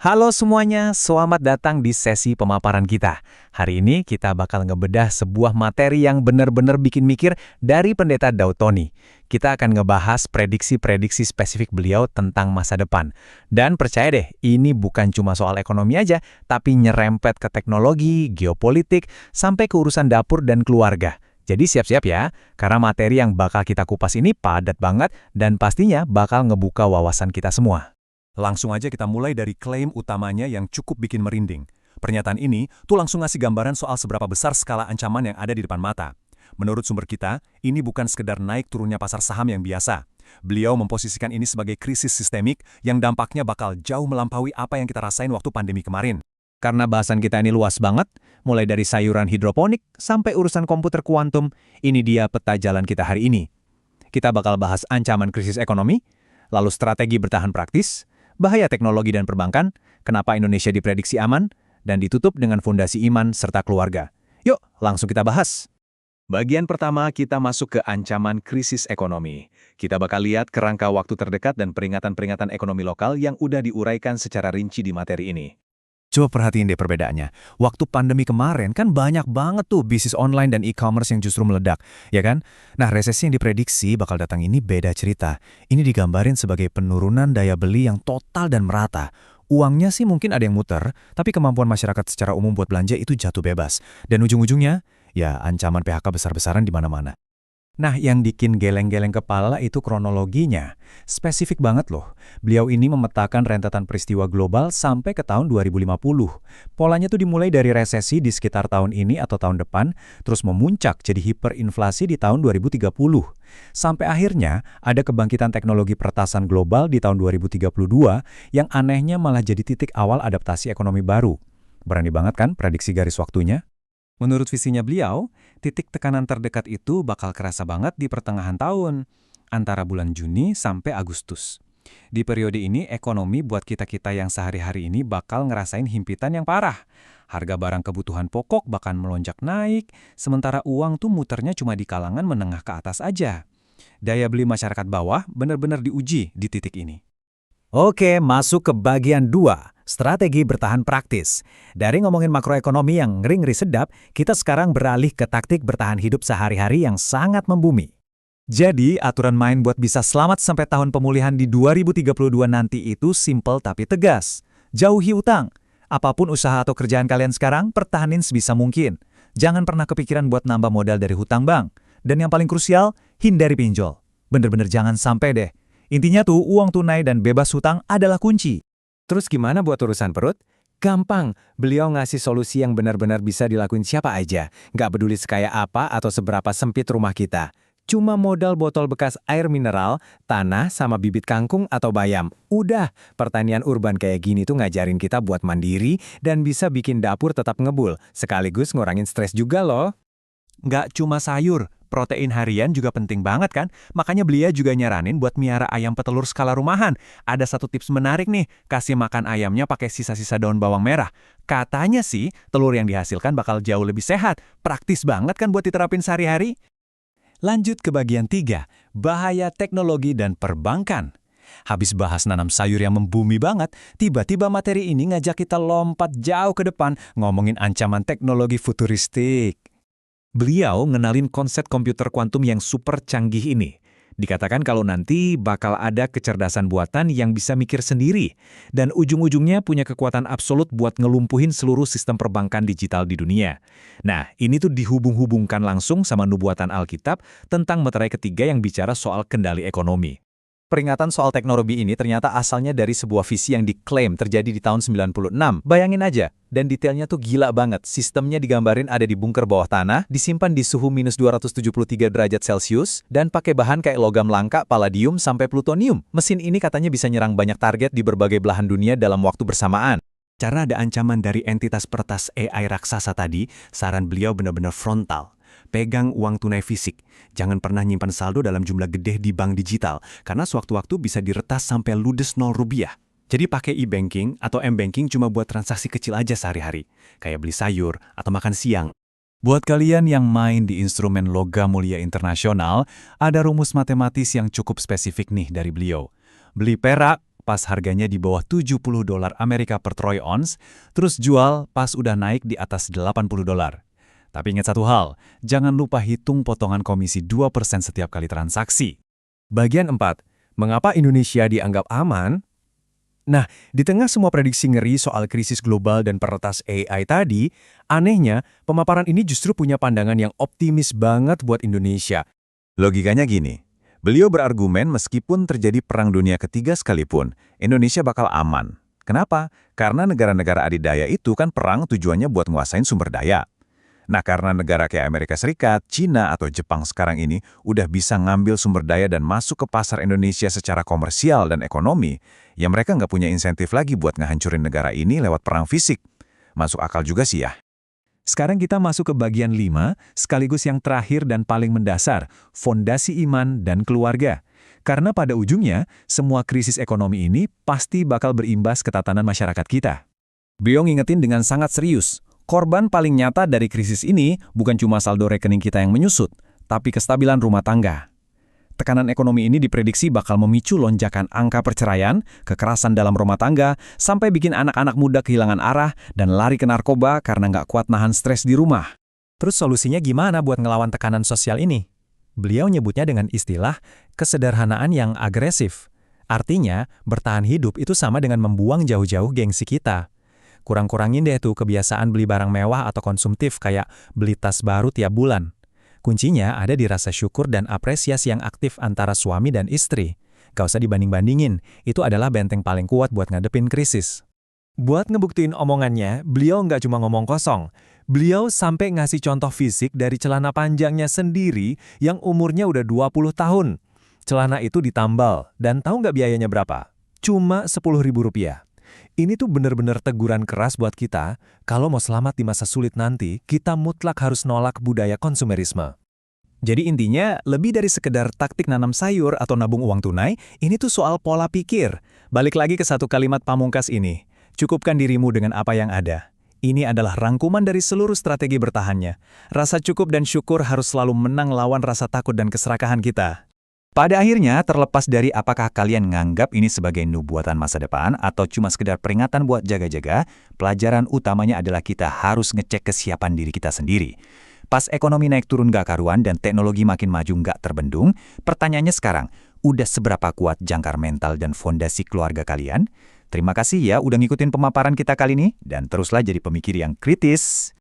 Halo semuanya, selamat datang di sesi pemaparan kita. Hari ini kita bakal ngebedah sebuah materi yang benar-benar bikin mikir dari Pendeta Dautoni. Kita akan ngebahas prediksi-prediksi spesifik beliau tentang masa depan. Dan percaya deh, ini bukan cuma soal ekonomi aja, tapi nyerempet ke teknologi, geopolitik, sampai ke urusan dapur dan keluarga. Jadi siap-siap ya, karena materi yang bakal kita kupas ini padat banget dan pastinya bakal ngebuka wawasan kita semua. Langsung aja kita mulai dari klaim utamanya yang cukup bikin merinding. Pernyataan ini tuh langsung ngasih gambaran soal seberapa besar skala ancaman yang ada di depan mata. Menurut sumber kita, ini bukan sekedar naik turunnya pasar saham yang biasa. Beliau memposisikan ini sebagai krisis sistemik yang dampaknya bakal jauh melampaui apa yang kita rasain waktu pandemi kemarin. Karena bahasan kita ini luas banget, mulai dari sayuran hidroponik sampai urusan komputer kuantum, ini dia peta jalan kita hari ini. Kita bakal bahas ancaman krisis ekonomi, lalu strategi bertahan praktis, bahaya teknologi dan perbankan, kenapa Indonesia diprediksi aman, dan ditutup dengan fondasi iman serta keluarga. Yuk, langsung kita bahas. Bagian pertama kita masuk ke ancaman krisis ekonomi. Kita bakal lihat kerangka waktu terdekat dan peringatan-peringatan ekonomi lokal yang udah diuraikan secara rinci di materi ini. Coba perhatiin deh perbedaannya. Waktu pandemi kemarin kan banyak banget tuh bisnis online dan e-commerce yang justru meledak, ya kan? Nah, resesi yang diprediksi bakal datang ini beda cerita. Ini digambarin sebagai penurunan daya beli yang total dan merata. Uangnya sih mungkin ada yang muter, tapi kemampuan masyarakat secara umum buat belanja itu jatuh bebas. Dan ujung-ujungnya, ya ancaman PHK besar-besaran di mana-mana. Nah, yang bikin geleng-geleng kepala itu kronologinya. Spesifik banget loh. Beliau ini memetakan rentetan peristiwa global sampai ke tahun 2050. Polanya tuh dimulai dari resesi di sekitar tahun ini atau tahun depan, terus memuncak jadi hiperinflasi di tahun 2030. Sampai akhirnya ada kebangkitan teknologi peretasan global di tahun 2032 yang anehnya malah jadi titik awal adaptasi ekonomi baru. Berani banget kan prediksi garis waktunya? Menurut visinya beliau, titik tekanan terdekat itu bakal kerasa banget di pertengahan tahun, antara bulan Juni sampai Agustus. Di periode ini, ekonomi buat kita-kita yang sehari-hari ini bakal ngerasain himpitan yang parah. Harga barang kebutuhan pokok bakal melonjak naik, sementara uang tuh muternya cuma di kalangan menengah ke atas aja. Daya beli masyarakat bawah benar-benar diuji di titik ini. Oke, masuk ke bagian 2. Strategi bertahan praktis. Dari ngomongin makroekonomi yang ngeri-ngeri sedap, kita sekarang beralih ke taktik bertahan hidup sehari-hari yang sangat membumi. Jadi, aturan main buat bisa selamat sampai tahun pemulihan di 2032 nanti itu simpel tapi tegas. Jauhi utang. Apapun usaha atau kerjaan kalian sekarang, pertahanin sebisa mungkin. Jangan pernah kepikiran buat nambah modal dari hutang bank. Dan yang paling krusial, hindari pinjol. Bener-bener jangan sampai deh. Intinya tuh, uang tunai dan bebas hutang adalah kunci. Terus gimana buat urusan perut? Gampang, beliau ngasih solusi yang benar-benar bisa dilakuin siapa aja. Nggak peduli sekaya apa atau seberapa sempit rumah kita. Cuma modal botol bekas air mineral, tanah, sama bibit kangkung atau bayam. Udah, pertanian urban kayak gini tuh ngajarin kita buat mandiri dan bisa bikin dapur tetap ngebul. Sekaligus ngurangin stres juga loh. Nggak cuma sayur, protein harian juga penting banget kan? Makanya beliau juga nyaranin buat miara ayam petelur skala rumahan. Ada satu tips menarik nih, kasih makan ayamnya pakai sisa-sisa daun bawang merah. Katanya sih, telur yang dihasilkan bakal jauh lebih sehat. Praktis banget kan buat diterapin sehari-hari? Lanjut ke bagian 3, bahaya teknologi dan perbankan. Habis bahas nanam sayur yang membumi banget, tiba-tiba materi ini ngajak kita lompat jauh ke depan ngomongin ancaman teknologi futuristik. Beliau ngenalin konsep komputer kuantum yang super canggih ini. Dikatakan kalau nanti bakal ada kecerdasan buatan yang bisa mikir sendiri, dan ujung-ujungnya punya kekuatan absolut buat ngelumpuhin seluruh sistem perbankan digital di dunia. Nah, ini tuh dihubung-hubungkan langsung sama nubuatan Alkitab tentang meterai ketiga yang bicara soal kendali ekonomi. Peringatan soal teknologi ini ternyata asalnya dari sebuah visi yang diklaim terjadi di tahun 96. Bayangin aja, dan detailnya tuh gila banget. Sistemnya digambarin ada di bunker bawah tanah, disimpan di suhu minus 273 derajat Celcius, dan pakai bahan kayak logam langka, palladium, sampai plutonium. Mesin ini katanya bisa nyerang banyak target di berbagai belahan dunia dalam waktu bersamaan. Karena ada ancaman dari entitas peretas AI raksasa tadi, saran beliau benar-benar frontal. Pegang uang tunai fisik. Jangan pernah nyimpan saldo dalam jumlah gede di bank digital, karena sewaktu-waktu bisa diretas sampai ludes 0 rupiah. Jadi pakai e-banking atau m-banking cuma buat transaksi kecil aja sehari-hari, kayak beli sayur atau makan siang. Buat kalian yang main di instrumen logam mulia internasional, ada rumus matematis yang cukup spesifik nih dari beliau. Beli perak pas harganya di bawah $70 Amerika per troy ounce, terus jual pas udah naik di atas $80. Tapi ingat satu hal, jangan lupa hitung potongan komisi 2% setiap kali transaksi. Bagian 4. Mengapa Indonesia dianggap aman? Nah, di tengah semua prediksi ngeri soal krisis global dan peretas AI tadi, anehnya, pemaparan ini justru punya pandangan yang optimis banget buat Indonesia. Logikanya gini, beliau berargumen meskipun terjadi Perang Dunia Ketiga sekalipun, Indonesia bakal aman. Kenapa? Karena negara-negara adidaya itu kan perang tujuannya buat nguasain sumber daya. Nah, karena negara kayak Amerika Serikat, China, atau Jepang sekarang ini udah bisa ngambil sumber daya dan masuk ke pasar Indonesia secara komersial dan ekonomi, ya mereka nggak punya insentif lagi buat ngehancurin negara ini lewat perang fisik. Masuk akal juga sih ya. Sekarang kita masuk ke bagian 5, sekaligus yang terakhir dan paling mendasar, fondasi iman dan keluarga. Karena pada ujungnya, semua krisis ekonomi ini pasti bakal berimbas ke tatanan masyarakat kita. Beliau ngingetin dengan sangat serius, korban paling nyata dari krisis ini bukan cuma saldo rekening kita yang menyusut, tapi kestabilan rumah tangga. Tekanan ekonomi ini diprediksi bakal memicu lonjakan angka perceraian, kekerasan dalam rumah tangga, sampai bikin anak-anak muda kehilangan arah dan lari ke narkoba karena nggak kuat nahan stres di rumah. Terus solusinya gimana buat ngelawan tekanan sosial ini? Beliau nyebutnya dengan istilah kesederhanaan yang agresif. Artinya, bertahan hidup itu sama dengan membuang jauh-jauh gengsi kita. Kurang-kurangin deh tuh kebiasaan beli barang mewah atau konsumtif kayak beli tas baru tiap bulan. Kuncinya ada di rasa syukur dan apresiasi yang aktif antara suami dan istri. Gak usah dibanding-bandingin, itu adalah benteng paling kuat buat ngadepin krisis. Buat ngebuktiin omongannya, beliau nggak cuma ngomong kosong. Beliau sampai ngasih contoh fisik dari celana panjangnya sendiri yang umurnya udah 20 tahun. Celana itu ditambal, dan tahu nggak biayanya berapa? Cuma Rp10.000. Ini tuh bener-bener teguran keras buat kita, kalau mau selamat di masa sulit nanti, kita mutlak harus nolak budaya konsumerisme. Jadi intinya, lebih dari sekedar taktik nanam sayur atau nabung uang tunai, ini tuh soal pola pikir. Balik lagi ke satu kalimat pamungkas ini, cukupkan dirimu dengan apa yang ada. Ini adalah rangkuman dari seluruh strategi bertahannya. Rasa cukup dan syukur harus selalu menang lawan rasa takut dan keserakahan kita. Pada akhirnya, terlepas dari apakah kalian nganggap ini sebagai nubuatan masa depan atau cuma sekedar peringatan buat jaga-jaga, pelajaran utamanya adalah kita harus ngecek kesiapan diri kita sendiri. Pas ekonomi naik turun gak karuan dan teknologi makin maju gak terbendung, pertanyaannya sekarang, udah seberapa kuat jangkar mental dan fondasi keluarga kalian? Terima kasih ya udah ngikutin pemaparan kita kali ini, dan teruslah jadi pemikir yang kritis.